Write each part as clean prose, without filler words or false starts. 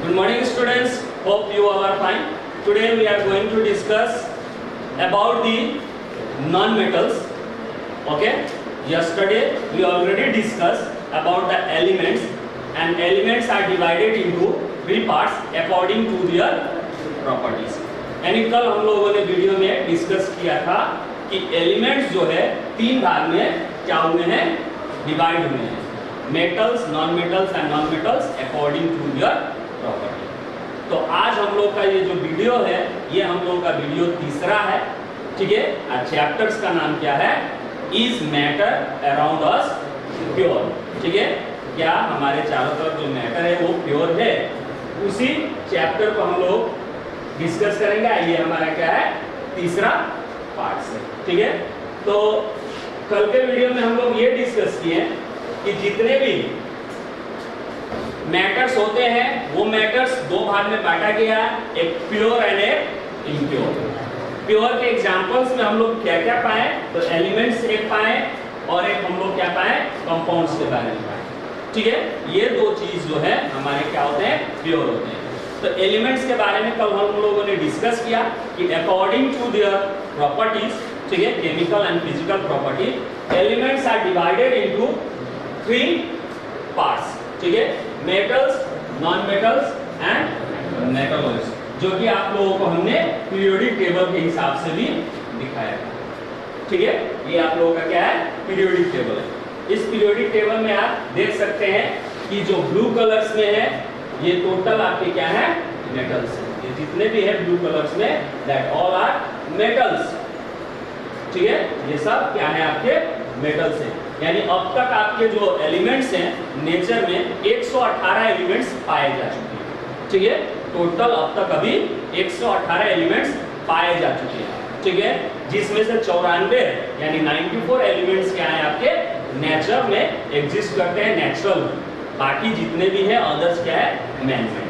Good morning students, hope you all are fine. Today we are going to discuss about the non-metals. Okay, yesterday we already discussed about the elements, and elements are divided into three parts according to their properties. यानी कल हम लोगों ने video में discuss किया था कि elements जो है तीन भाग में क्या हुए हैं, डिवाइड हुए हैं, metals, non metals and non metals according to their property. तो आज हम लोग का ये जो वीडियो है, ये हम लोग का वीडियो तीसरा है, ठीक है। और चैप्टर्स का नाम क्या है, is matter around us pure, ठीक है। क्या हमारे चारों तरफ जो मैटर है वो प्योर है, उसी चैप्टर को हम लोग डिस्कस करेंगे। ये हमारा क्या है, तीसरा पार्ट से, ठीक है। तो कल के वीडियो में हम लोग ये डिस्कस किए कि जितने भी मैटर्स होते हैं वो मैटर्स दो भाग में बांटा गया है, एक प्योर एंड एक इम्प्योर। प्योर के एग्जांपल्स में हम लोग क्या क्या पाए, तो एलिमेंट्स एक पाए और एक हम लोग क्या पाए, कंपाउंड्स के बारे में पाए, ठीक है। ये दो चीज जो है हमारे क्या होते हैं, प्योर होते हैं। तो एलिमेंट्स के बारे में कल हम लोगों ने डिस्कस किया कि अकॉर्डिंग टू देयर प्रॉपर्टीज, ठीक है, chemical and physical property, elements are divided into three parts, ठीक है, metals, non metals and metalloids, जो कि आप लोगों को हमने पीरियोडिक टेबल के हिसाब से भी दिखाया था, ठीक है। ये आप लोगों का क्या है, पीरियोडिक टेबल है। इस पीरियोडिक टेबल में आप देख सकते हैं कि जो ब्लू कलर्स में है ये टोटल आपके क्या है, मेटल्स है। ये जितने भी है ब्लू कलर्स में, दैट ऑल आर मेटल्स, ठीक है। ये सब क्या है, आपके मेटल्स हैं। यानी अब तक आपके जो एलिमेंट्स हैं नेचर में 118 एलिमेंट्स पाए जा चुके हैं, ठीक है। टोटल अब तक अभी 118 एलिमेंट्स पाए जा चुके हैं, ठीक है, जिसमें से 94 यानी 94 एलिमेंट्स क्या है, आपके नेचर में एग्जिस्ट करते हैं, नेचुरल। बाकी जितने भी हैं अदर्स क्या है, मैन मेड,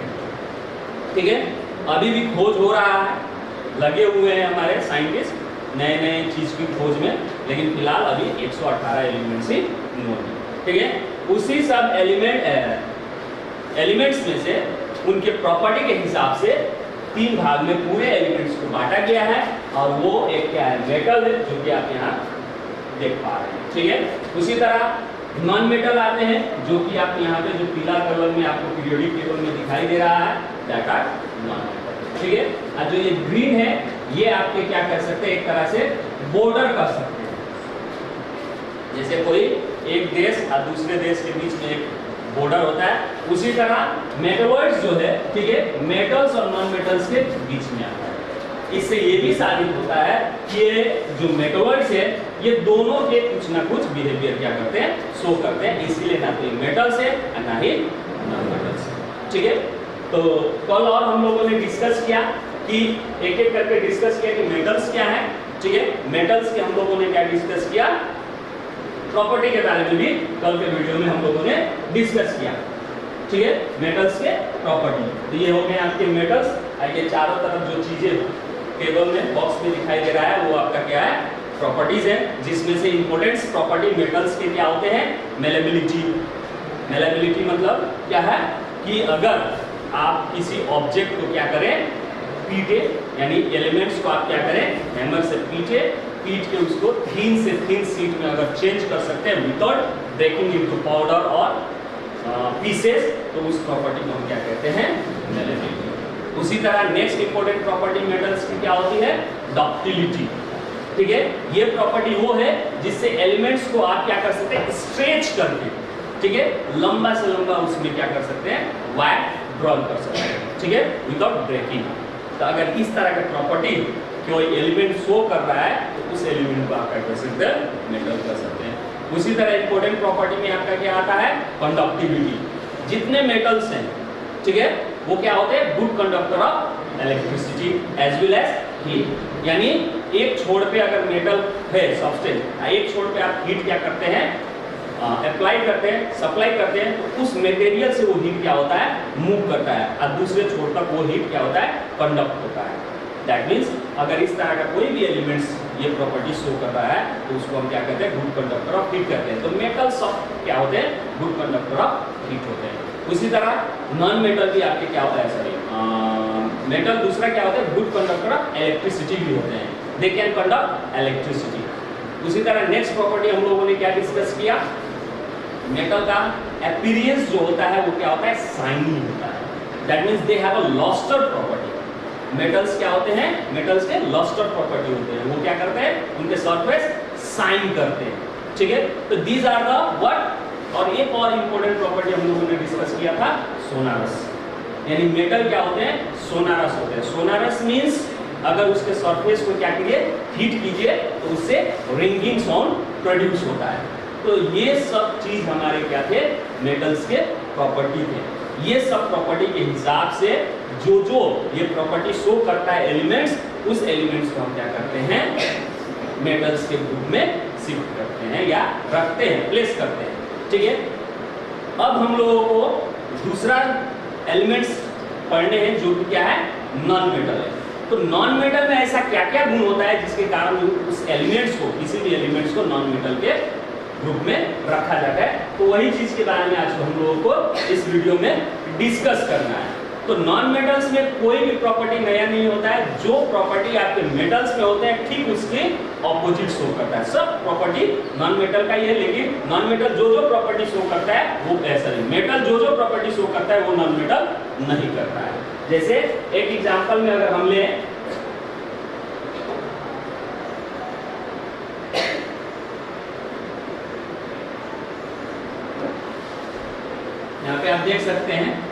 ठीक है। अभी भी खोज हो रहा है, लगे हुए हैं हमारे साइंटिस्ट नए नए चीज की खोज में, लेकिन फिलहाल अभी 118 एलिमेंट्स ही नोन है, ठीक है। उसी सब एलिमेंट्स में से उनके प्रॉपर्टी के हिसाब से तीन भाग में पूरे एलिमेंट्स को बांटा गया है, और वो एक क्या है, मेटल है, जो कि आप यहाँ देख पा रहे हैं, ठीक है। उसी तरह नॉन मेटल आते हैं, जो कि आप यहाँ पे जो पीला कलर में आपको पीरियोडिक टेबल में दिखाई दे रहा है, दैट आर नॉन मेटल, ठीक है। और जो ये ग्रीन है, ये आपके क्या कर सकते हैं, एक तरह से बॉर्डर कर सकते हैं। जैसे कोई एक देश और दूसरे देश के बीच में एक बॉर्डर होता है, उसी तरह मेटलॉइड्स जो है, ठीक है, मेटल्स और नॉन मेटल्स के बीच में आता है। इससे ये भी साबित होता है कि ये जो मेटलॉइड्स है, ये दोनों के कुछ ना कुछ बिहेवियर क्या करते हैं, शो करते हैं। इसीलिए ना तो ये मेटल्स है और ना ही नॉन मेटल्स, ठीक है। तो कल और हम लोगों ने डिस्कस किया कि एक एक करके डिस्कस किया कि मेटल्स क्या है, ठीक है। मेटल्स के हम लोगों ने क्या डिस्कस किया, प्रॉपर्टी के बारे में भी कल के वीडियो में हम लोगों ने डिस्कस किया, ठीक है, मेटल्स के प्रॉपर्टी। तो ये हो गए आपके मेटल्स। ये चारों तरफ जो चीजें टेबल में बॉक्स में दिखाई दे रहा है, वो आपका क्या है, प्रॉपर्टीज है, जिसमें से इंपॉर्टेंट प्रॉपर्टी मेटल्स के क्या होते हैं, मेलेबिलिटी। मेलेबिलिटी मतलब क्या है कि अगर आप किसी ऑब्जेक्ट को क्या करें, पीटे, यानी एलिमेंट्स को आप क्या करें, हैमर से पीटे, पीट के उसको थिन से थिन शीट में अगर चेंज कर सकते हैं विदाउट ब्रेकिंग इनटू पाउडर और पीसेस, तो उस प्रॉपर्टी को हम क्या कहते हैं, मेलेबिलिटी। उसी तरह नेक्स्ट इंपॉर्टेंट प्रॉपर्टी मेटल्स की क्या होती है, डक्टिलिटी, ठीक है। ये प्रॉपर्टी वो है जिससे एलिमेंट्स को आप क्या कर सकते हैं, स्ट्रेच करके, ठीक है, लंबा से लंबा उसमें क्या कर सकते हैं, वायर ड्रॉ कर सकते हैं, ठीक है, विदाउट ब्रेकिंग। तो अगर इस तरह का प्रॉपर्टी कोई एलिमेंट शो कर रहा है, तो उस एलिमेंट को आप क्या कर सकते हैं, मेटल कर सकते हैं। उसी तरह इंपॉर्टेंट प्रॉपर्टी में आपका क्या आता है, कंडक्टिविटी। जितने मेटल्स हैं, ठीक है, वो क्या होते हैं, good conductor of electricity as well as heat. यानी एक छोर पे अगर मेटल है सब्सटेंस, एक छोर पे आप हीट क्या करते हैं, अप्लाई करते हैं, सप्लाई करते हैं, तो उस मटेरियल से वो हीट क्या होता है, मूव करता है, और दूसरे छोर तक वो हीट क्या होता है, कंडक्ट होता है। दैट मीन्स अगर इस तरह का कोई भी एलिमेंट्स ये प्रॉपर्टी शो कर रहा है, तो उसको हम क्या कहते हैं, गुड कंडक्टर ऑफ हीट कहते हैं। तो मेटल्स क्या होते हैं, गुड कंडक्टर ऑफ हीट होते हैं। उसी तरह नॉन मेटल भी आपके क्या होता है, सॉरी मेटल दूसरा क्या होता है, गुड कंडक्टर ऑफ इलेक्ट्रिसिटी भी होते हैं, दे कैन कंडक्ट इलेक्ट्रिसिटी। उसी तरह नेक्स्ट प्रॉपर्टी हम लोगों ने क्या डिस्कस किया, मेटल का अपीयरेंस जो होता है वो क्या होता है, शाइनी होता है, that means they have a lustre property. Metals क्या होते हैं, मेटल्स के लस्टर प्रॉपर्टी होते हैं, वो क्या करते हैं, उनके सरफेस शाइन करते हैं, ठीक है। तो दीज आर द व्हाट, और एक और इंपॉर्टेंट प्रॉपर्टी हम लोगों ने डिस्कस किया था, सोनारस, यानी मेटल क्या होते हैं, सोनारस होते हैं। सोनारस मींस अगर उसके सरफेस को क्या कीजिए, हीट कीजिए तो उससे रिंगिंग साउंड प्रोड्यूस होता है। तो ये सब चीज हमारे क्या थे, मेटल्स के प्रॉपर्टी थे। ये सब प्रॉपर्टी के हिसाब से जो जो ये प्रॉपर्टी शो करता है एलिमेंट्स, उस एलिमेंट्स को हम क्या करते हैं, मेटल्स के ग्रुप में शिफ्ट करते हैं या रखते हैं, प्लेस करते हैं, ठीक है। अब हम लोगों को दूसरा एलिमेंट्स पढ़ने हैं जो कि क्या है, नॉन मेटल है। तो नॉन मेटल में ऐसा क्या क्या गुण होता है जिसके कारण उस एलिमेंट्स को, किसी भी एलिमेंट्स को नॉन मेटल के ग्रुप में रखा जाता है। तो वही चीज के बारे में आज हम लोगों को इस वीडियो में डिस्कस करना है। तो नॉन मेटल्स में कोई भी प्रॉपर्टी नया नहीं होता है, जो प्रॉपर्टी आपके मेटल्स में होते हैं ठीक उसके ऑपोजिट शो करता है। सब प्रॉपर्टी नॉन मेटल का ही है, लेकिन नॉन मेटल जो जो प्रॉपर्टी शो करता है वो ऐसा नहीं, मेटल जो जो प्रॉपर्टी शो करता है वो नॉन मेटल नहीं करता है। जैसे एक एग्जांपल में अगर हम लें, यहाँ पे आप देख सकते हैं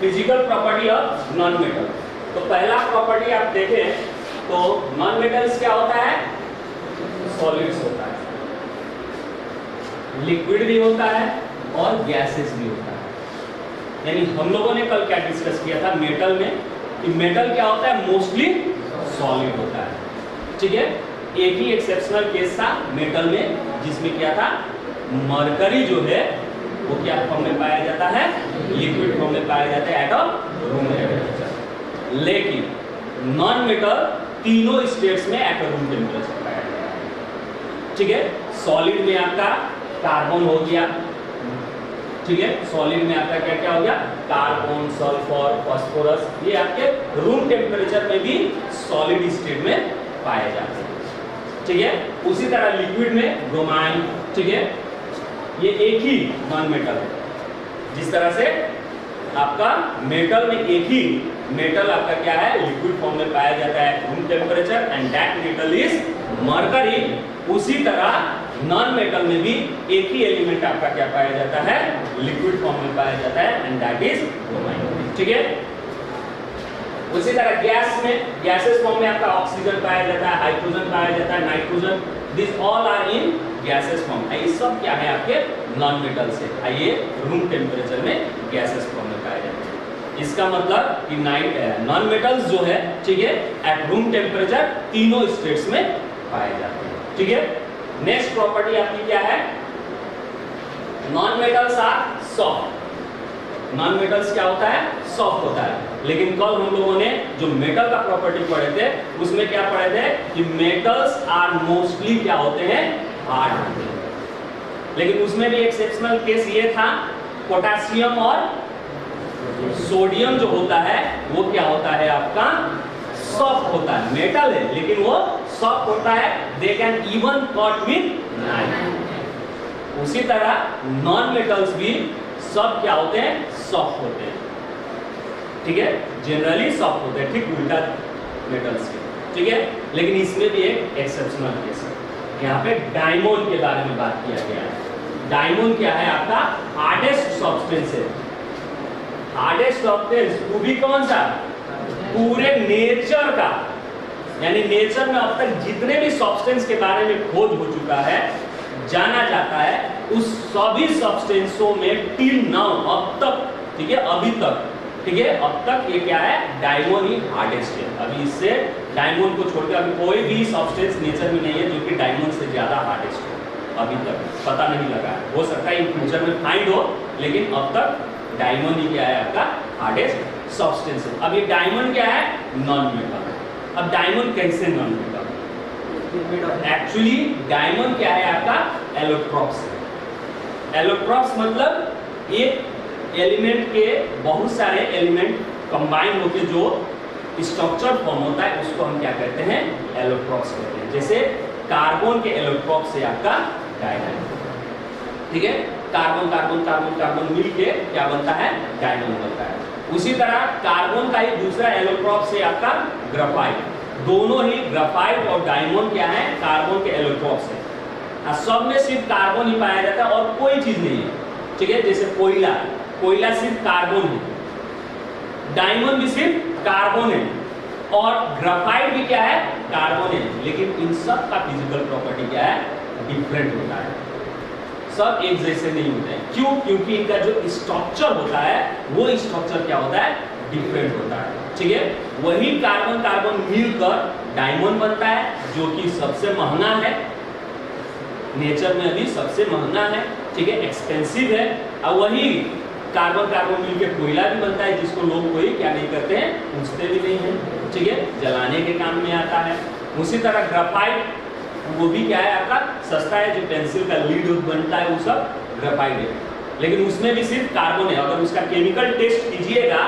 physical property of non metal. तो पहला प्रॉपर्टी आप देखें तो नॉन मेटल्स क्या होता है, सॉलिड्स होता है, लिक्विड भी होता है और गैसेस भी होता है। यानी हम लोगों ने कल क्या डिस्कस किया था मेटल में, कि मेटल क्या होता है, मोस्टली सॉलिड होता है, ठीक है। एक ही एक्सेप्शनल केस था मेटल में, जिसमें क्या था, मरकरी जो है वो क्या फॉर्म में पाया जाता है, लिक्विड फॉर्म में पाया जाता है एट अ रूम टेम्परेचर। लेकिन नॉन मेटल तीनों स्टेट्स में एट अ रूम टेम्परेचर पाया जाता है, ठीक है। सॉलिड में आपका कार्बन हो गया, ठीक है, सॉलिड में आपका क्या क्या हो गया, कार्बन, सल्फर, फास्फोरस, ये आपके रूम टेम्परेचर में भी सॉलिड स्टेट में पाए जाते हैं, ठीक है। उसी तरह लिक्विड में ब्रोमाइन, ठीक है, ये एक ही नॉन मेटल है। जिस तरह से आपका मेटल में एक ही मेटल आपका क्या है, लिक्विड फॉर्म में पाया जाता है room temperature, and that metal is mercury. उसी तरह नॉन मेटल में भी एक ही एलिमेंट आपका क्या पाया जाता है, लिक्विड फॉर्म में पाया जाता है, एंड दैट इज ब्रोमाइन, ठीक है। उसी तरह गैस में, गैसेस फॉर्म में आपका ऑक्सीजन पाया जाता है, हाइड्रोजन पाया जाता है, nitrogen, this all are in gases form. ये सब क्या है आपके नॉन मेटल से, ये रूम टेम्परेचर में गैसेस फॉर्म में पाए जाते हैं। इसका मतलब कि नॉन मेटल्स जो है, ठीक है, एट रूम टेम्परेचर तीनों स्टेट्स में पाए जाते हैं, ठीक है। नेक्स्ट प्रॉपर्टी आपकी क्या है, non metals are soft. Non metals क्या होता है, सॉफ्ट होता है। लेकिन कल हम लोगों ने जो मेटल का प्रॉपर्टी पढ़े थे उसमें क्या पढ़े थे कि मेटल्स आर मोस्टली क्या होते हैं, हार्ड होते हैं। लेकिन उसमें भी एक्सेप्शनल केस ये था, पोटेशियम और सोडियम जो होता है वो क्या होता है आपका, सॉफ्ट होता है, मेटल है लेकिन वो सॉफ्ट होता है, दे can even cut with knife. उसी तरह नॉन मेटल्स भी सब क्या होते हैं, सॉफ्ट होते हैं, ठीक है, जनरली सॉफ्ट होते हैं, ठीक उल्टा मेटल्स के, ठीक है। लेकिन इसमें भी एक एक्सेप्शनल केस है, यहाँ पे डायमंड के बारे में बात किया गया है। डायमंड क्या है आपका, हार्डेस्ट सब्सटेंस है। हार्डेस्ट सब्सटेंस वो भी कौन सा, पूरे नेचर का, यानी नेचर में अब तक जितने भी सब्सटेंस के बारे में खोज हो चुका है, जाना जाता है, उस सभी सब्सटेंसों में टिल नाउ, अब तक, ठीक है, अभी तक, ठीक है, अब तक ये क्या है, डायमंड ही हार्डेस्ट है। अभी इससे डायमंड को छोड़कर अभी कोई भी सब्सटेंस नेचर में नहीं है जो कि डायमंड से ज्यादा हार्डेस्ट हो, अभी तक पता नहीं लगा है। हो सकता है इन फ्यूचर में फाइंड हो, लेकिन अब तक डायमंड ही क्या है आपका हार्डेस्ट सब्सटेंस है। अब ये डायमंड क्या है, नॉन मेटल। अब डायमंड कैसे नॉन मेटल, एक्चुअली डायमंड क्या है आपका, एलोट्रॉप्स है। एलोट्रॉप्स मतलब एक एलिमेंट के बहुत सारे एलिमेंट कंबाइन होकर जो स्ट्रक्चर फॉर्म होता है उसको हम क्या कहते हैं, एलोट्रॉप्स कहते हैं। जैसे कार्बन के एलोट्रॉप से आपका डायमंड, ठीक है, कार्बन कार्बन कार्बन कार्बन मिलके क्या बनता है, डायमंड बनता है। उसी तरह कार्बन का ही दूसरा एलोट्रॉप से आपका ग्राफाइट, दोनों ही ग्राफाइट और डायमंड क्या है, कार्बन के एलोट्रॉप से। सब में सिर्फ कार्बन ही पाया जाता है और कोई चीज नहीं है, ठीक है। जैसे कोयला, कोयला सिर्फ कार्बन है, डायमंड भी सिर्फ कार्बन है और ग्राफाइट भी क्या है, कार्बन है। लेकिन इन सब का फिजिकल प्रॉपर्टी क्या है, डिफरेंट होता है, सब एक जैसे नहीं होते हैं। क्यों? क्योंकि इनका जो स्ट्रक्चर होता है वो स्ट्रक्चर क्या होता है, डिफरेंट होता है, ठीक है। वही कार्बन कार्बन मिलकर डायमंड बनता है जो कि सबसे महंगा है, नेचर में अभी सबसे महंगा है, ठीक है, एक्सपेंसिव है। और वही कार्बन कार्बन मिलकर कोयला भी बनता है जिसको लोग कोई क्या नहीं करते हैं, पूछते भी नहीं हैं, ठीक है, जलाने के काम में आता है। उसी तरह ग्राफाइट, वो भी क्या है आपका सस्ता है, जो पेंसिल का लीड बनता है वो सब ग्राफाइट है, लेकिन उसमें भी सिर्फ कार्बन है। अगर उसका केमिकल टेस्ट कीजिएगा,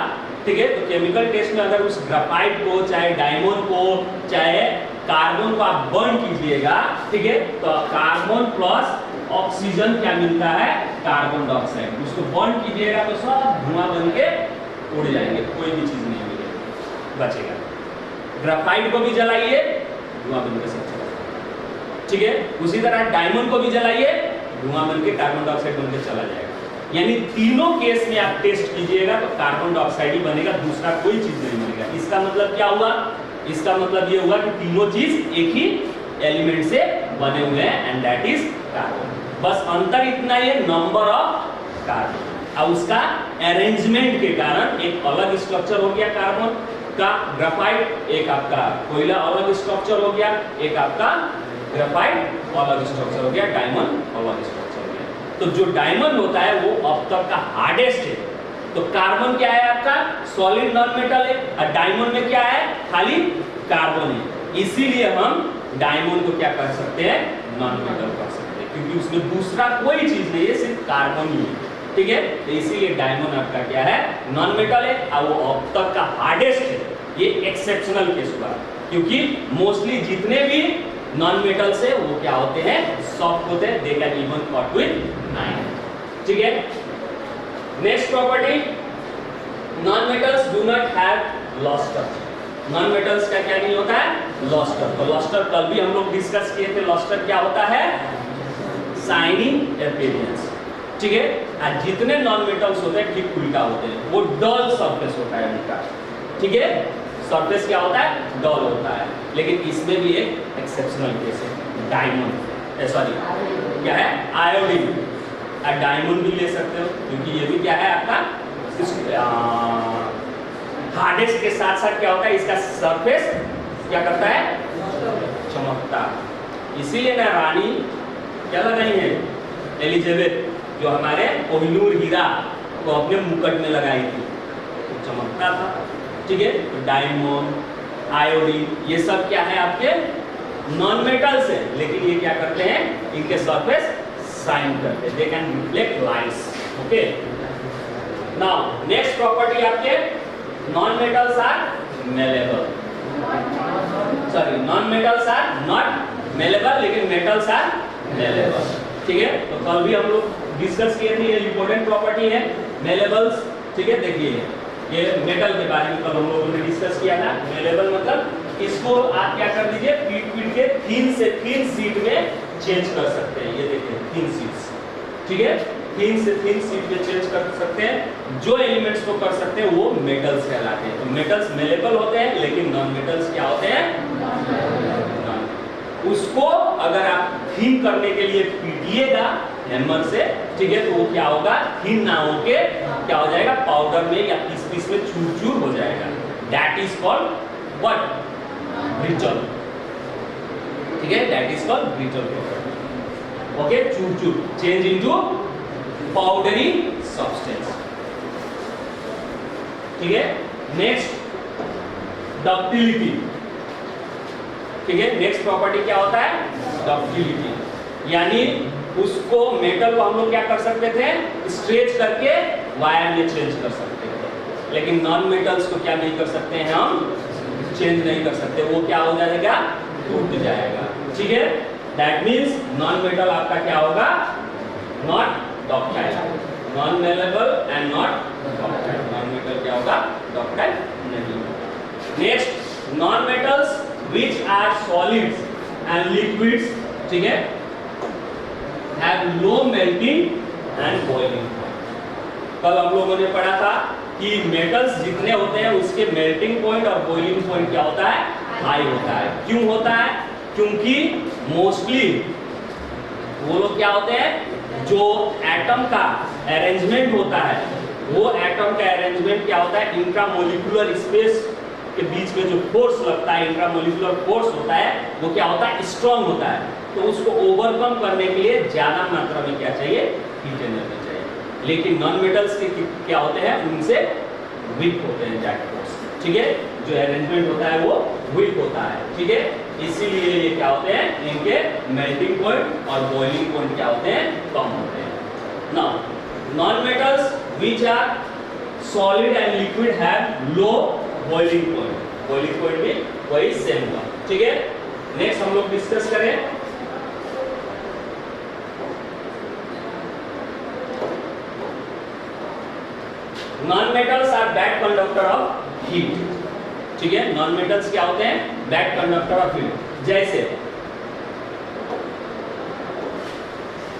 ठीक है, तो केमिकल टेस्ट में अगर उस ग्राफाइट को, चाहे डायमंड को, चाहे कार्बन को आप बर्न कीजिएगा, ठीक है, तो कार्बन प्लस ऑक्सीजन क्या मिलता है, कार्बन डाइऑक्साइड। उसको बर्न कीजिएगा तो सब धुआं बन के उड़ जाएंगे, कोई भी चीज नहीं मिलेगी, बचेगा। ग्राफाइट को भी जलाइए, धुआं बन के सब चला जाएगा, ठीक है। उसी तरह डायमंड को भी जलाइए, धुआं बन के कार्बन डाइऑक्साइड बन के चला जाएगा। यानी तीनों केस में आप टेस्ट कीजिएगा तो कार्बन डाइऑक्साइड ही बनेगा, दूसरा कोई चीज नहीं बनेगा। इसका मतलब क्या हुआ, इसका मतलब ये हुआ कि तीनों चीज एक ही एलिमेंट से बने हुए हैं, एंड दैट इज कार्बन। बस अंतर इतना ही है, नंबर ऑफ कार्बन और उसका अरेंजमेंट के कारण एक अलग स्ट्रक्चर हो गया कार्बन का, ग्राफाइट एक आपका कोयला अलग स्ट्रक्चर हो गया, एक आपका ग्राफाइट अलग स्ट्रक्चर हो गया, डायमंड अलग स्ट्रक्चर हो गया। तो जो डायमंड होता है वो अब तक का हार्डेस्ट है। तो कार्बन क्या है आपका, सॉलिड नॉन मेटल है, और डायमंड में क्या है, खाली कार्बन है। इसीलिए हम डायमंड को क्या कर सकते हैं, नॉन मेटल कर सकते हैं, क्योंकि उसमें दूसरा कोई चीज नहीं है, सिर्फ कार्बन ही है, ठीक है। तो इसीलिए डायमंड आपका क्या है, नॉन मेटल है और वो अब तक का हार्डेस्ट है। ये एक्सेप्शनल केस हुआ, क्योंकि मोस्टली जितने भी नॉन मेटल से वो क्या होते हैं, सॉफ्ट होते हैं, they can even cut with iron, ठीक है। Next property, non metals do not have lustre. Non metals का क्या नहीं होता है, लस्टर। तो लस्टर कल भी हम लोग डिस्कस किए थे, लस्टर क्या होता है, शाइनिंग अपीयरेंस, ठीक है। और जितने नॉन मेटल्स होते हैं ठीक उल्टा होते हैं, वो डल सरफेस होता है उनका, ठीक है। सरफेस क्या होता है, डल होता है। लेकिन इसमें भी एक एक्सेप्शनल केस है, डायमंड, सॉरी क्या है, आयोडीन। और डायमंड भी ले सकते हो, क्योंकि ये भी क्या है आपका हार्डेस्ट के साथ साथ क्या होता है, इसका सरफेस क्या करता है, चमकता। इसीलिए ना रानी क्या लगाई है, एलिजाबेथ, जो हमारे कोहिनूर हीरा को अपने मुकुट में लगाई थी, तो चमकता था, ठीक है। तो डायमंड, आयोडीन, ये सब क्या है आपके नॉन मेटल्स है, लेकिन ये क्या करते हैं, इनके सरफेस शाइन करते हैं, they can reflect lights, okay. Now next property आपके, non metals are malleable, sorry non metals are not malleable, लेकिन मेटल्स आर मेलेबल, ठीक है। तो कल भी हम लोग डिस्कस किए थे, ये इंपॉर्टेंट प्रॉपर्टी है मेलेबल्स, ठीक है। देखिए ये मेटल के बारे में कल हम लोगों ने डिस्कस किया था। मेलेबल मतलब इसको आप क्या कर दीजिए, पीट के थिन से थिन शीट में चेंज कर सकते हैं। ये देखिए थिन शीट्स, ठीक है, थिन से थिन शीट में चेंज कर सकते हैं। जो एलिमेंट्स को कर सकते हैं वो मेटल्स कहलाते हैं। तो मेटल्स मेलेबल होते हैं, लेकिन नॉन मेटल्स क्या होते हैं, उसको अगर आप थिन करने के लिए पीटिएगा हैमर से, ठीक है, तो वो क्या होगा, थिन ना होके क्या हो जाएगा, पाउडर में या पीस पीस में चूर चूर हो जाएगा। That is called what, brittle, ठीक है, that is called brittle property, okay. चूर चूर, चेंज इनटू पाउडरी सब्सटेंस, ठीक है। नेक्स्ट डक्टिलिटी, ठीक है। नेक्स्ट प्रॉपर्टी क्या होता है, डक्टिलिटी, यानी उसको मेटल को हम लोग क्या कर सकते थे, स्ट्रेच करके वायर में चेंज कर सकते थे, लेकिन नॉन मेटल्स को क्या नहीं कर सकते हैं, हम चेंज नहीं कर सकते, वो क्या हो जाएगा, टूट जाएगा। ठीक है, दैट मीन्स नॉन मेटल आपका क्या होगा, not ductile, non malleable and not ductile. Non metal क्या होगा, डक्टाइल नहीं होगा। Next, non metals which are solids and liquids, ठीक है, have low melting and boiling point। कल हम लोगों ने पढ़ा था कि मेटल्स जितने होते हैं उसके मेल्टिंग पॉइंट और बॉइलिंग पॉइंट क्या होता है, हाई होता है। क्यों होता है, क्योंकि मोस्टली वो लोग क्या होते हैं, जो एटम का अरेंजमेंट होता है, वो एटम का अरेंजमेंट क्या होता है, इंट्रामोलिकुलर स्पेस के बीच में जो फोर्स लगता है, इंट्रामोलिकुलर फोर्स होता है, वो क्या होता है, स्ट्रॉन्ग होता है। तो उसको ओवरकम करने के लिए ज्यादा मात्रा में क्या चाहिए, हीट एनर्जी चाहिए। लेकिन नॉन मेटल्स के क्या होते हैं, उनसे वीक होते हैं दैट फोर्स। ठीक है, जो अरेंजमेंट होता है वो वीक होता है। ठीक है, इसीलिए ये क्या होते हैं, इनके मेल्टिंग पॉइंट और बॉइलिंग पॉइंट क्या होते हैं, कम होते हैं। Now non metals which are solid and liquid have low boiling point, boiling point भी वही सेम हुआ। ठीक है, नेक्स्ट हम लोग डिस्कस करें non metals are bad conductor of heat. ठीक है, नॉन मेटल्स क्या होते हैं, बैड कंडक्टर ऑफ हीट। जैसे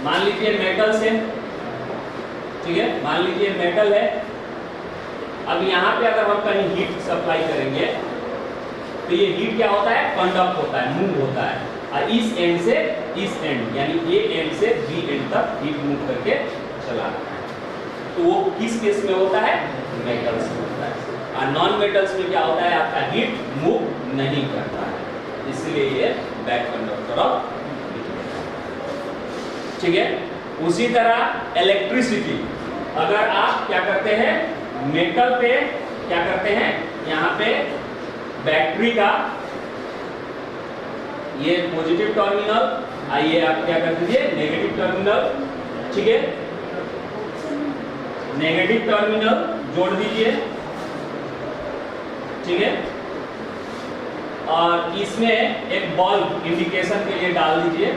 मान लीजिए मेटल्स है, ठीक है, मान लीजिए मेटल है, अब यहाँ पे अगर हम कहीं हीट सप्लाई करेंगे तो ये हीट क्या होता है, कंडक्ट होता है, मूव होता है, और इस एंड से इस एंड यानी ए एंड से बी एंड तक हीट मूव करके चला रहा है। तो वो किस केस में होता है, मेटल्स में होता है। और नॉन मेटल्स में क्या होता है, आपका हीट मूव नहीं करता है, इसलिए ये बैड कंडक्टर ऑफ हीट। ठीक है, उसी तरह इलेक्ट्रिसिटी, अगर आप क्या करते हैं, मेटल पे क्या करते हैं, यहाँ पे बैटरी का ये पॉजिटिव टर्मिनल, आइए आप क्या कर दीजिए, नेगेटिव टर्मिनल। ठीक है, नेगेटिव टर्मिनल जोड़ दीजिए। ठीक है, और इसमें एक बल्ब इंडिकेशन के लिए डाल दीजिए।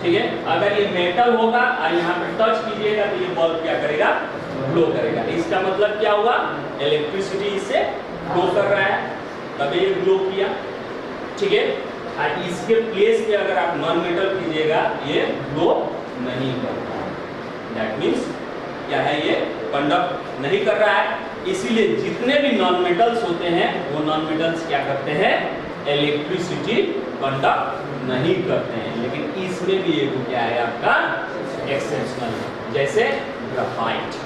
ठीक है, अगर ये मेटल होगा और यहाँ पे टच कीजिएगा तो ये बल्ब क्या करेगा, ग्लो करेगा। इसका मतलब क्या हुआ, इलेक्ट्रिसिटी इससे ग्लो कर रहा है, तभी ये ग्लो किया। ठीक है, और इसके प्लेस पे अगर आप नॉन मेटल कीजिएगा ये ग्लो नहीं करता, दैट मीन्स क्या है, ये कंडक्ट नहीं कर रहा है। इसीलिए जितने भी नॉन मेटल्स होते हैं वो नॉन मेटल्स क्या करते हैं, इलेक्ट्रिसिटी कंडक्ट नहीं करते हैं। लेकिन इसमें भी एक क्या है आपका एक्सेप्शनल, जैसे ग्रेफाइट।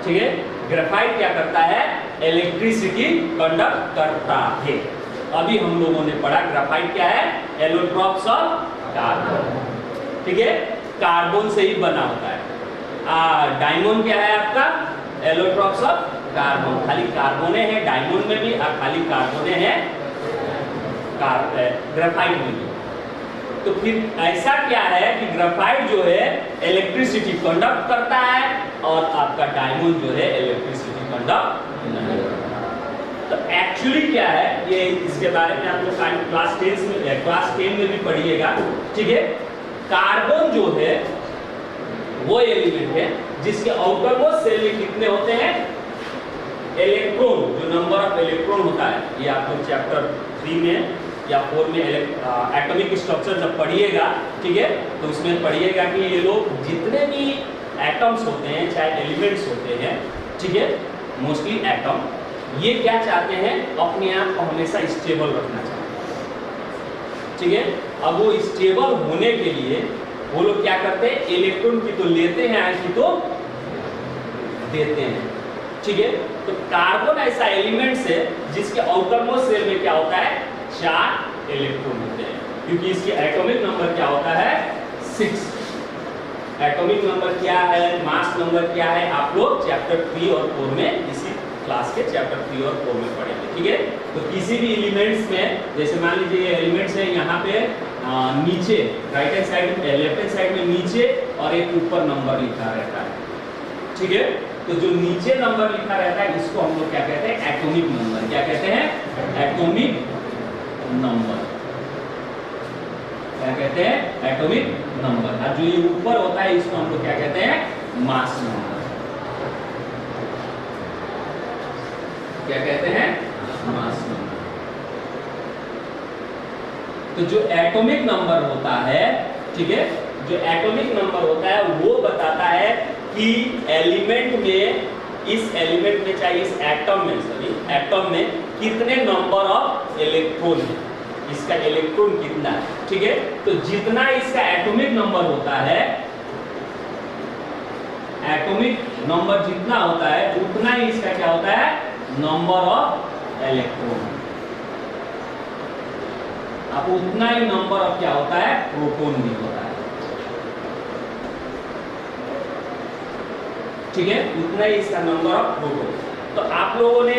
ठीक है, ग्रेफाइट क्या करता है, इलेक्ट्रिसिटी कंडक्ट करता है। अभी हम लोगों ने पढ़ा ग्रेफाइट क्या है, एलोट्रॉप्स ऑफ कार्बन। ठीक है, कार्बन से ही बना होता है। डायमंड क्या है आपका, एलोट्रॉप्स ऑफ कार्बन, खाली कार्बोने हैं डायमंड में भी, और खाली कार्बोने हैं ग्रेफाइट में भी। तो फिर ऐसा क्या है कि ग्रेफाइट जो है इलेक्ट्रिसिटी कंडक्ट करता है और आपका डायमंड जो है इलेक्ट्रिसिटी कंडक्ट नहीं करता। तो एक्चुअली क्या है, ये इसके बारे में आप लोग क्लास 10 में भी पढ़िएगा। ठीक है, कार्बन जो है वो एलिमेंट है जिसके आउटर मोस्ट सेल में कितने होते हैं, इलेक्ट्रॉन, जो नंबर ऑफ इलेक्ट्रॉन होता है, ये आप लोग चैप्टर 3 में या 4 में एटॉमिक स्ट्रक्चर जब पढ़िएगा, ठीक है, तो उसमें पढ़िएगा कि ये लोग जितने भी एटम्स होते हैं, चाहे एलिमेंट्स होते हैं, ठीक है, मोस्टली एटम, ये क्या चाहते हैं, अपने आप को हमेशा स्टेबल रखना चाहते हैं। ठीक है, अब वो स्टेबल होने के लिए वो लोग क्या करते हैं, इलेक्ट्रॉन की तो लेते हैं, की तो देते हैं। ठीक है, तो कार्बन ऐसा एलिमेंट है जिसके आउटर मोस्ट शेल में क्या होता है, 4 इलेक्ट्रॉन होते हैं, क्योंकि इसकी एटॉमिक नंबर क्या होता है, 6। एटॉमिक नंबर क्या है, मास नंबर क्या है, आप लोग चैप्टर 3 और 4 में इसी क्लास के चैप्टर 3 और 4 में पढ़ेंगे, ठीक है। तो किसी भी एलिमेंट्स में, जैसे मान लीजिए ये एलिमेंट्स है, यहाँ पे नीचे right hand side left hand side में नीचे और एक ऊपर नंबर लिखा रहता है, ठीक है। तो जो नीचे नंबर लिखा रहता है इसको हम लोग क्या कहते हैं, एटॉमिक नंबर। क्या कहते हैं, एटॉमिक नंबर। क्या कहते हैं, एटॉमिक नंबर। और जो ये ऊपर होता है इसको हम लोग क्या कहते हैं, मास नंबर। क्या कहते हैं, मास नंबर। तो जो एटॉमिक नंबर होता है, ठीक है, जो एटॉमिक नंबर होता है वो बताता है कि एलिमेंट में, इस एलिमेंट में चाहे इस एटम में, सॉरी एटम में कितने नंबर ऑफ इलेक्ट्रॉन है, इसका इलेक्ट्रॉन कितना है, ठीक है। तो जितना इसका एटॉमिक नंबर होता है, एटॉमिक नंबर जितना होता है उतना ही इसका क्या होता है, नंबर ऑफ इलेक्ट्रॉन। अब उतना ही नंबर ऑफ क्या होता है, प्रोटॉन भी होता है, ठीक है। उतना ही इसका नंबर ऑफ प्रोटॉन। तो आप लोगों ने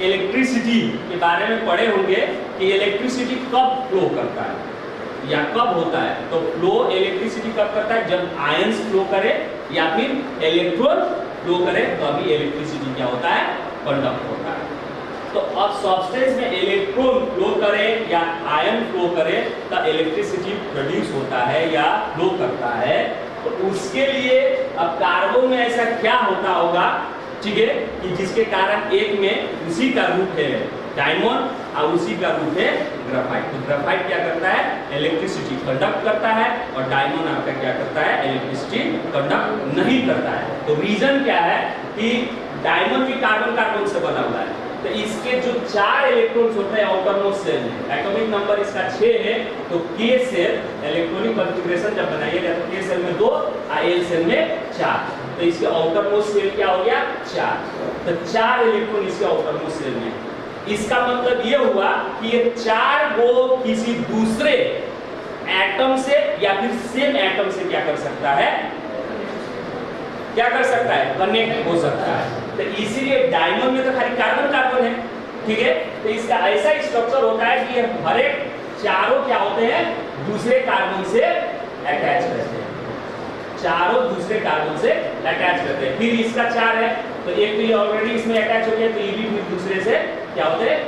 इलेक्ट्रिसिटी के बारे में पढ़े होंगे कि इलेक्ट्रिसिटी कब फ्लो करता है या कब होता है। तो फ्लो इलेक्ट्रिसिटी कब करता है, जब आयंस फ्लो करे या फिर इलेक्ट्रॉन फ्लो करे, तो अभी इलेक्ट्रिसिटी क्या होता है, कंडक्ट होता है। तो अब सब्सटेंस में इलेक्ट्रॉन फ्लो करे या आयन फ्लो करे तो इलेक्ट्रिसिटी प्रोड्यूस होता है या फ्लो करता है। तो उसके लिए अब कार्बन में ऐसा क्या होता होगा, ठीक है, कि जिसके कारण एक में उसी का रूप है डायमंड और उसी का रूप है ग्रेफाइट। तो ग्रेफाइट क्या करता है, इलेक्ट्रिसिटी कंडक्ट करता है, और डायमंड आपका क्या करता है, इलेक्ट्रिसिटी कंडक्ट नहीं करता है। तो रीजन क्या है कि डायमंड भी कार्बन कार्बन से बना हुआ है। तो इसके जो 4 इलेक्ट्रॉन्स होते हैं आउटरमोस्ट शेल में, एटॉमिक नंबर इसका 6 है। तो k शेल इलेक्ट्रॉनिक कॉन्फ़िगरेशन जब बनाइएगा तो k शेल में 2 और l शेल में 4। तो इसके आउटरमोस्ट शेल क्या हो गया, 4। तो 4 इलेक्ट्रॉन इसके आउटरमोस्ट शेल में। इसका मतलब ये हुआ कि ये 4 को किसी दूसरे एटम से या फिर सेम एटम से क्या कर सकता है, क्या कर सकता है, कनेक्ट हो सकता है। तो इसीलिए डायमंड में तो खाली कार्बन कार्बन है, ठीक है। तो इसका ऐसा स्ट्रक्चर होता है कि हर एक चारों क्या होते हैं, दूसरे कार्बन से अटैच रहते हैं, चारों दूसरे कार्बन से अटैच रहते हैं। फिर इसका 4 है तो एक तो ये ऑलरेडी इसमें अटैच हो गया, तो ये भी फिर दूसरे से क्या होते हैं,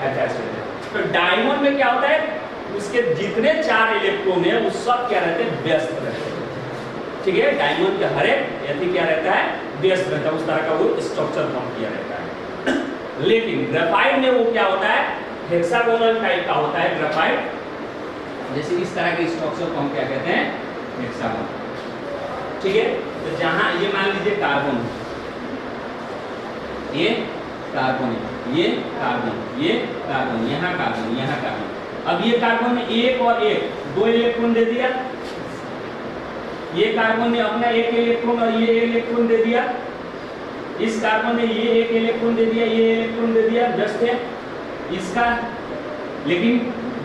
अटैच रहते हैं। तो डायमंड में क्या होता है, उसके जितने 4 इलेक्ट्रॉन है वो सब क्या रहते हैं, व्यस्त रहते हैं, ठीक है। डायमंड के हर एक यदि क्या रहता है, व्यस्त रहता है, उस तरह का वो स्ट्रक्चर फॉर्म किया रहता है। लेकिन ग्रेफाइट में वो क्या होता है, हेक्सागोनल टाइप का होता है ग्रेफाइट। जैसे इस तरह के स्ट्रक्चर को हम क्या कहते हैं, हेक्सागोन, ठीक है। तो जहां ये मान लीजिए कार्बन, ये कार्बन है, ये कार्बन, ये कार्बन, यहाँ कार्बन, यहाँ कार्बन। अब ये कार्बन ने एक और एक 2 इलेक्ट्रॉन दे दिया, ये कार्बन ने अपना 1 इलेक्ट्रॉन और ये इलेक्ट्रॉन दे दिया, इस कार्बन ने ये 1 इलेक्ट्रॉन दे दिया, ये इलेक्ट्रॉन दे दिया, व्यस्त है इसका, लेकिन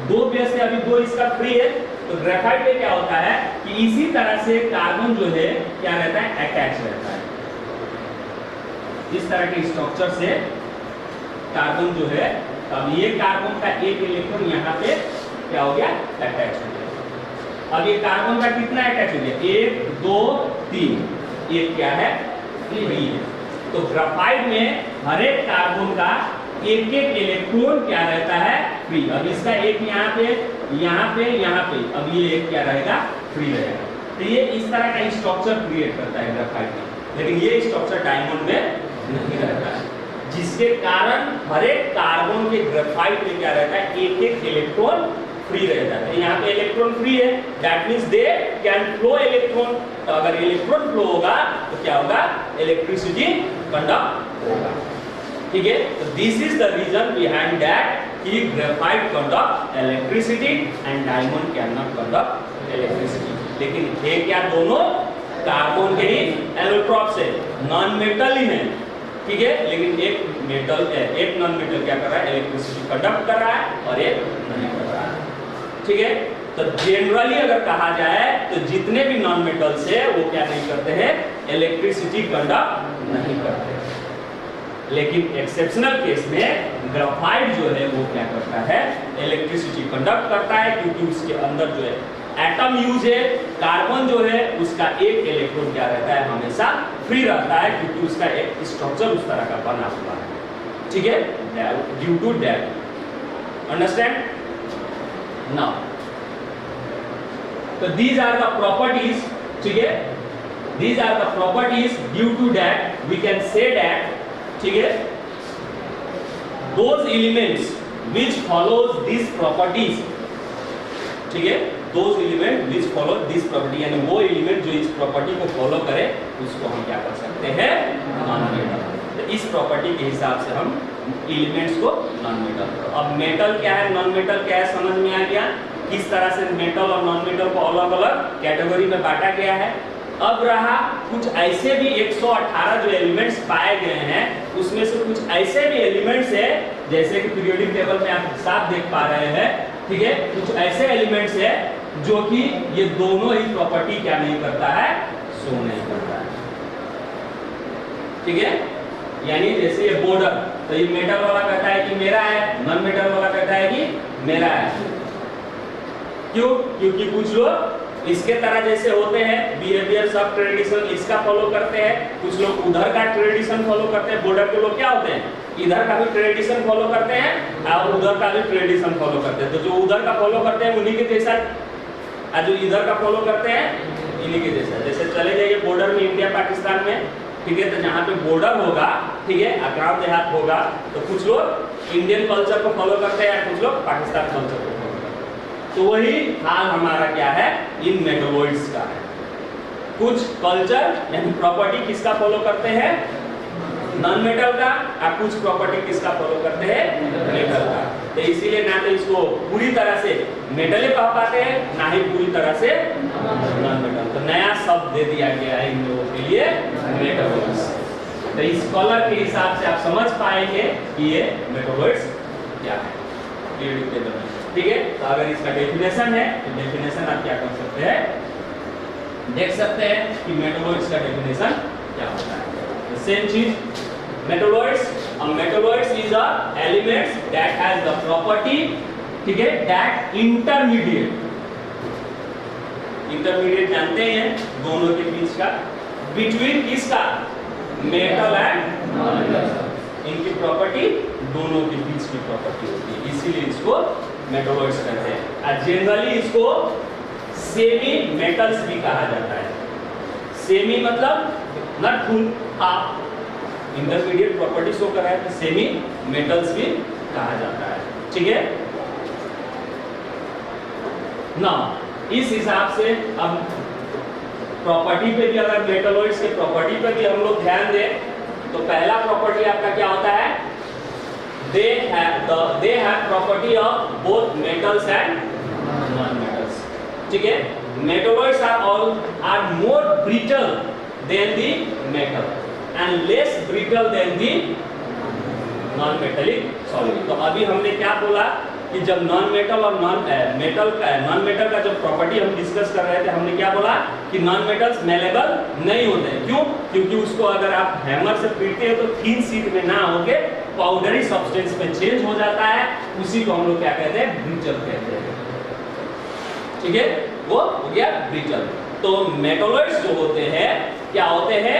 2 व्यस्त है, अभी 2 इसका फ्री है। तो ग्रेफाइट में क्या होता है कि इसी तरह से कार्बन जो है क्या रहता है, अटैच रहता है। इस तरह के स्ट्रक्चर से कार्बन जो है, अब ये कार्बन का 1 इलेक्ट्रॉन यहाँ पे क्या हो गया, अटैच हो गया। अब ये कार्बन का कितना अटैच हो गया, 1 2 3, ये क्या है, फ्री है। तो ग्रेफाइट में हर एक कार्बन का 1-1 इलेक्ट्रॉन क्या रहता है, फ्री। अब इसका एक यहाँ पे, यहाँ पे, यहाँ पे, अब ये एक क्या रहेगा, फ्री रहेगा। तो ये इस तरह का स्ट्रक्चर क्रिएट करता है ग्रेफाइट में, लेकिन ये स्ट्रक्चर डायमंड में नहीं रहता है, जिसके कारण हर एक कार्बन के ग्रेफाइट में क्या रहता है, 1-1 इलेक्ट्रॉन फ्री रह जाता है। यहाँ पे इलेक्ट्रॉन फ्री है, that means they can flow electron. तो अगर इलेक्ट्रॉन फ्लो होगा तो क्या होगा, इलेक्ट्रिसिटी कंडक्ट होगा, ठीक है। तो this is the reason behind that कि graphite conduct electricity and diamond can not conduct electricity. लेकिन ये क्या, दोनों कार्बन के ही एलोट्रॉप्स है, नॉन मेटल ही है, ठीक है। लेकिन एक मेटल है, एक नॉन मेटल क्या कर रहा है, इलेक्ट्रिसिटी कंडक्ट कर रहा है और एक नहीं कर रहा है, ठीक है। तो जनरली अगर कहा जाए तो जितने भी नॉन मेटल्स है वो क्या नहीं करते हैं, इलेक्ट्रिसिटी कंडक्ट नहीं करते, लेकिन एक्सेप्शनल केस में ग्राफाइट जो है वो क्या करता है, इलेक्ट्रिसिटी कंडक्ट करता है, क्योंकि उसके अंदर जो है एटम यूज है, कार्बन जो है उसका एक इलेक्ट्रॉन क्या रहता है, हमेशा फ्री रहता है, क्योंकि उसका एक स्ट्रक्चर उस तरह का बना हुआ है, ठीक है, due to that, understand now. तो these are the properties, ठीक है, these are the properties due to that we can say that, ठीक है, those elements which follows these properties, ठीक है, those elements which follow this property, यानी वो element जो इस प्रॉपर्टी को फॉलो करे उसको हम क्या कर सकते हैं, नॉन मेटल। तो इस प्रॉपर्टी के हिसाब से हम एलिमेंट्स को नॉन मेटल। अब मेटल क्या है, नॉन मेटल क्या है, समझ में आ गया किस तरह से मेटल और नॉन मेटल को अलग अलग कैटेगरी में बांटा गया है। अब रहा कुछ ऐसे भी 118 जो एलिमेंट्स पाए गए हैं, उसमें से कुछ ऐसे भी एलिमेंट्स है, जैसे कि पीरियोडिक टेबल में आप साफ देख पा रहे हैं, ठीक है, कुछ ऐसे एलिमेंट्स है जो कि ये दोनों ही प्रॉपर्टी क्या नहीं करता है, शो नहीं करता है, ठीक है, यानी जैसे ये बॉर्डर, तो ये मेटल वाला कहता है कि मेरा है, नॉन मेटल वाला कहता है कि मेरा है। क्यों? क्योंकि कुछ लोग इसके तरह जैसे होते हैं, बिहेवियर सब ट्रेडिशन इसका फॉलो करते हैं, कुछ लोग उधर का ट्रेडिशन फॉलो करते हैं। बॉर्डर के लोग क्या होते हैं, इधर का भी ट्रेडिशन फॉलो करते हैं और उधर का भी ट्रेडिशन फॉलो करते हैं। तो जो उधर का फॉलो करते हैं उन्हीं के जैसा, और जो इधर का फॉलो करते हैं इन्हीं के जैसा। जैसे चले जाइए बॉर्डर में, इंडिया पाकिस्तान में, ठीक है, तो जहाँ पे बॉर्डर होगा, ठीक है, ग्राम देहात होगा, तो कुछ लोग इंडियन कल्चर को फॉलो करते हैं, कुछ लोग पाकिस्तान कल्चर को। तो वही हाल हमारा क्या है, इन मेटलॉइड्स का है। कुछ कल्चर यानी प्रॉपर्टी किसका फॉलो करते हैं, नॉन मेटल का, और कुछ प्रॉपर्टी किसका फॉलो करते हैं, मेटल का। तो इसीलिए ना तो इसको पूरी तरह से मेटल कह पाते हैं, ना ही पूरी तरह से नॉन मेटल। तो नया शब्द दे दिया गया है इन लोगों के लिए, मेटलॉइड्स। तो इस कलर के हिसाब से आप समझ पाएंगे कि ये मेटलॉइड्स क्या है, पीरियोडिक टेबल में, ठीक है। तो अगर इसका डेफिनेशन है तो डेफिनेशन आप क्या कर सकते हैं, देख सकते हैं कि मेटलॉइड्स का डेफिनेशन क्या होता है। सेम चीज, metalloids, metalloids is a elements that has the property, ठीक है, दैट इंटरमीडिएट जानते हैं दोनों के बीच का, बिटवीन किसका, मेटल एंड नॉन मेटल, इनकी प्रॉपर्टी दोनों के बीच की प्रॉपर्टी होती है, इसीलिए इसको मेटलॉइड्स कहते हैं। और जनरली इसको सेमी मेटल्स भी कहा जाता है। सेमी मतलब not full, half, intermediate property show कर रहा है, तो सेमी मेटल्स भी कहा जाता है, ठीक है ना। इस हिसाब से अब प्रॉपर्टी पे भी, अगर मेटलॉइड्स के प्रॉपर्टी पे भी हम लोग ध्यान दें, तो पहला प्रॉपर्टी आपका क्या होता है, they have property of both metals and non-metals, ठीक है। Metalloids are more brittle than the metal and less brittle than the non-metallic solid। तो अभी हमने क्या बोला कि जब नॉन मेटल और नॉन मेटल का जब प्रॉपर्टी हम डिस्कस कर रहे थे, हमने क्या बोला कि नॉन मेटल्स मेलेबल नहीं होते हैं। क्यों? क्योंकि उसको अगर आप हैमर से पीटते हो तो थिन शीट में ना होके पाउडरी सब्सटेंस में चेंज हो जाता है, उसी को हम लोग क्या कहते हैं, ब्रिटल कहते हैं, ठीक है, वो हो गया ब्रिटल। तो मेटलॉइड्स जो होते हैं क्या होते हैं,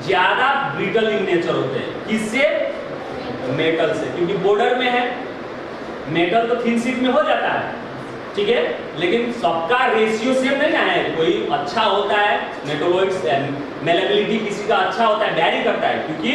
ज्यादा ब्रिटल इन नेचर होते हैं, किससे, मेटल से, क्योंकि बॉर्डर में है, मेटल तो थिन शीट में हो जाता है, ठीक है, लेकिन सबका रेशियो सेम नहीं ना है, कोई अच्छा होता है मेटलॉइड्स, मेलेबिलिटी किसी का अच्छा होता है, वैरी करता है, क्योंकि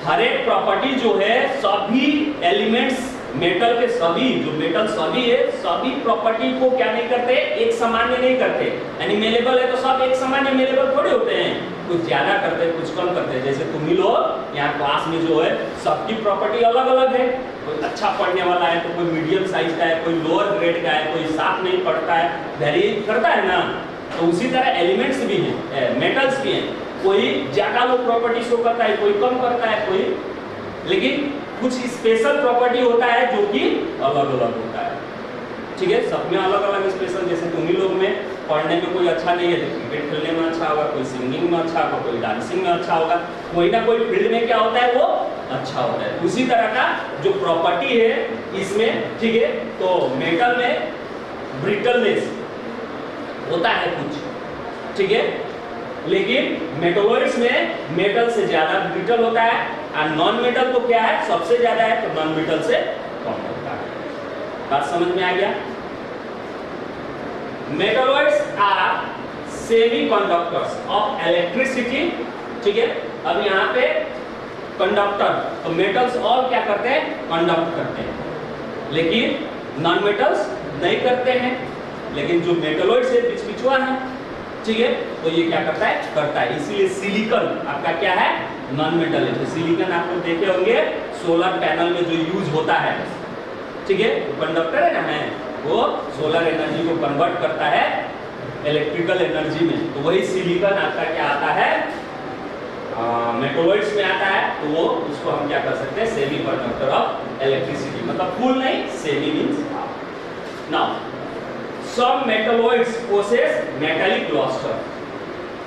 हर एक प्रॉपर्टी जो है, सभी एलिमेंट्स मेटल के सभी जो मेटल सभी है, सभी प्रॉपर्टी को क्या नहीं करते, एक सामान्य नहीं करते, यानी मेलेबल है तो सब एक सामान्य मेलेबल थोड़े होते हैं, कुछ ज्यादा करते हैं, कुछ कम करते हैं। जैसे तुम ही लोग यहाँ क्लास में जो है, सबकी प्रॉपर्टी अलग अलग है, कोई अच्छा पढ़ने वाला है तो कोई मीडियम साइज का है, कोई लोअर ग्रेड का है, कोई साफ नहीं पढ़ता है, वेरी करता है ना। तो उसी तरह एलिमेंट्स भी हैं, मेटल्स भी हैं, कोई ज्यादा लो प्रॉपर्टी शो करता है, कोई कम करता है, कोई, लेकिन कुछ स्पेशल प्रॉपर्टी होता है जो कि अलग अलग होता है, ठीक है, सब में अलग अलग स्पेशल। जैसे तुम ही लोग में पढ़ने में कोई अच्छा नहीं है तो क्रिकेट खेलने में अच्छा होगा, कोई सिंगिंग में अच्छा होगा, कोई डांसिंग में अच्छा होगा, कोई ना कोई फील्ड में क्या होता है वो अच्छा अच्छा होता है। उसी तरह का जो प्रॉपर्टी है इसमें, ठीक है, तो मेटल में ब्रिटलनेस होता है कुछ, ठीक है, लेकिन मेटलॉइड्स में मेटल से ज्यादा ब्रिटल होता है, और नॉन मेटल तो क्या है, सबसे ज्यादा है, तो नॉन मेटल से कम होता है। बात समझ में आ गया? Metalloids are semiconductors of electricity, ठीक है। अब यहाँ पे कंडक्टर, तो मेटल्स ऑल क्या करते हैं, कंडक्ट करते हैं, लेकिन नॉन मेटल्स नहीं करते हैं। लेकिन जो मेटलॉइड से बिचवा है, ठीक है, तो ये क्या करता है, इसीलिए सिलिकॉन आपका क्या है, नॉन मेटल है। तो सिलिकॉन आप लोग देखे होंगे सोलर पैनल में जो यूज होता है, ठीक है, वो कंडक्टर है ना, वो सोलर एनर्जी को कन्वर्ट करता है इलेक्ट्रिकल एनर्जी में, तो वही सिलिकॉन आपका क्या आता है, मेटलॉइड्स में आता है। तो वो उसको हम क्या कर सकते हैं, सेमी कंडक्टर ऑफ इलेक्ट्रिसिटी, मतलब फुल नहीं, semi means half. Now some metalloids possess metallic lustre,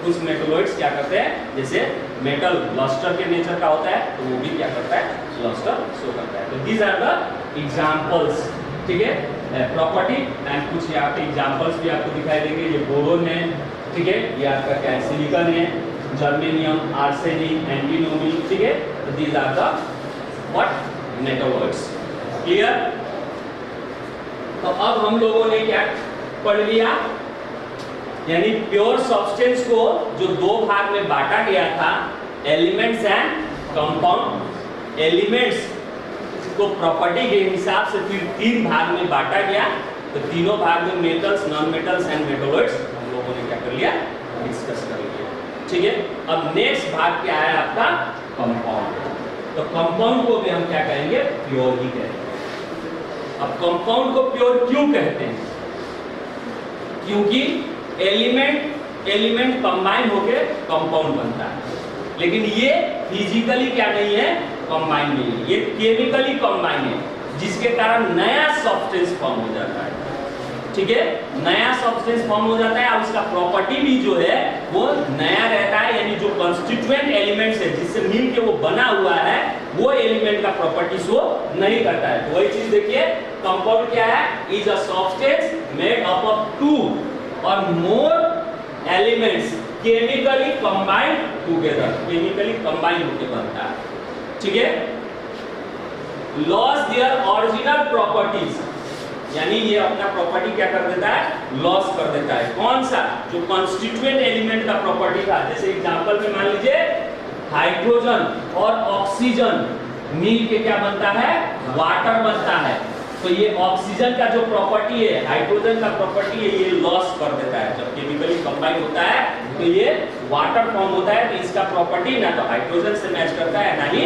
कुछ मेटलॉइड्स क्या करते हैं, जैसे मेटल लस्टर के नेचर का होता है, तो वो भी क्या करता है, लस्टर शो करता है। तो दीज आर द एग्जांपल्स, ठीक है, प्रॉपर्टी एंड कुछ यहाँ पे एग्जांपल्स भी आपको दिखाई देंगे। ये बोरोन है, ठीक है, ये आपका क्या है, सिलिकॉन है, जर्मेनियम, आर्सेनिक, एंटीमोनी, ठीक है। तो these are the what, metalloids. Clear? तो अब हम लोगों ने क्या पढ़ लिया, यानी प्योर सब्सटेंस को जो दो भाग में बांटा गया था, एलिमेंट्स एंड कंपाउंड। एलिमेंट्स को प्रॉपर्टी के हिसाब से फिर तीन भाग में बांटा गया, तो तीनों भाग में metals, non metals and metalloids हम लोगों ने क्या कर लिया, डिस्कस कर लिया, ठीक है। अब नेक्स्ट भाग क्या है आपका, कंपाउंड। तो कंपाउंड को भी हम क्या कहेंगे, प्योर ही कहेंगे। अब कंपाउंड को प्योर क्यों कहते हैं, क्योंकि एलिमेंट कंबाइन होके कंपाउंड बनता है, लेकिन ये फिजिकली क्या नहीं है, कंबाइन नहीं है, ये केमिकली कंबाइन है, जिसके कारण नया सब्सटेंस फॉर्म हो जाता है, ठीक है, नया सब्सटेंस फॉर्म हो जाता है, और उसका प्रॉपर्टी भी जो है वो नया रहता है, यानी जो कॉन्स्टिट्यूएंट एलिमेंट्स है जिससे मिल के वो बना हुआ है, वो एलिमेंट का प्रॉपर्टी शो नहीं करता है। तो वही चीज देखिए, कंपाउंड क्या है, is a substance made up of two और more elements chemically combined together, chemically combine होकर बनता है, ठीक है। लॉस देयर ओरिजिनल प्रॉपर्टीज, यानी ये अपना प्रॉपर्टी क्या कर देता है, लॉस कर देता है। कौन सा, जो कॉन्स्टिट्यूएंट एलिमेंट का प्रॉपर्टी था, जैसे एग्जांपल में मान लीजिए हाइड्रोजन और ऑक्सीजन मिल के क्या बनता है, वाटर बनता है। तो ये ऑक्सीजन का जो प्रॉपर्टी है, हाइड्रोजन का प्रॉपर्टी है, ये लॉस कर देता है। जब केमिकली कंबाइन होता है तो ये वाटर फॉर्म होता है, तो इसका प्रॉपर्टी ना तो हाइड्रोजन से मैच करता है, ना ही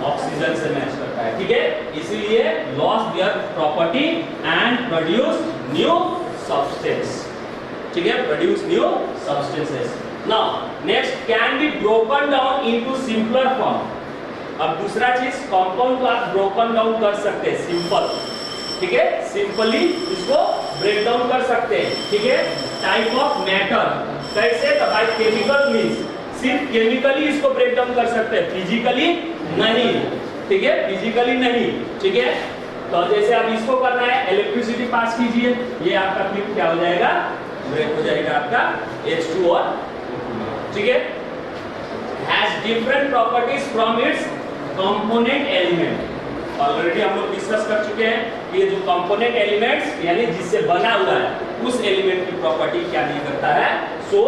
ऑक्सीजन से मैच करता है, ठीक है। इसीलिए loss their property and produce new substance, ठीक है, produce new substances. Now next, can be broken down into simpler form. अब दूसरा चीज, कंपाउंड को आप ब्रोकन डाउन कर सकते हैं, सिंपल, ठीक है, सिंपली इसको ब्रेक डाउन कर सकते हैं, ठीक है। टाइप ऑफ मैटर कैसे, तो बाय केमिकल मींस, सिर्फ केमिकली इसको ब्रेक डाउन कर सकते हैं, फिजिकली नहीं, ठीक है, फिजिकली नहीं, ठीक है। तो जैसे अब इसको करना है, इलेक्ट्रिसिटी पास कीजिए, ये आपका फिर क्या हो जाएगा, ब्रेक हो जाएगा आपका H2 और, ठीक है। Has different properties from its component element. Already हम लोग डिस्कस कर चुके हैं, ये जो कंपोनेंट एलिमेंट्स यानी जिससे बना हुआ है, उस एलिमेंट की प्रॉपर्टी क्या नहीं करता है, सो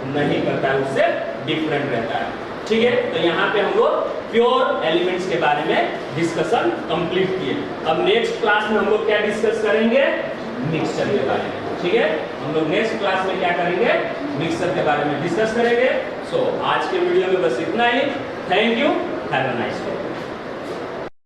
नहीं करता है, उससे डिफरेंट रहता है, ठीक है। तो यहाँ पे हम लोग प्योर एलिमेंट्स के बारे में डिस्कशन कंप्लीट किए। अब नेक्स्ट क्लास में हम लोग क्या डिस्कस करेंगे, मिक्सचर के बारे में, ठीक है। हम लोग नेक्स्ट क्लास में क्या करेंगे, मिक्सचर के बारे में डिस्कस करेंगे। सो आज के वीडियो में बस इतना ही। Thank you, have a nice day.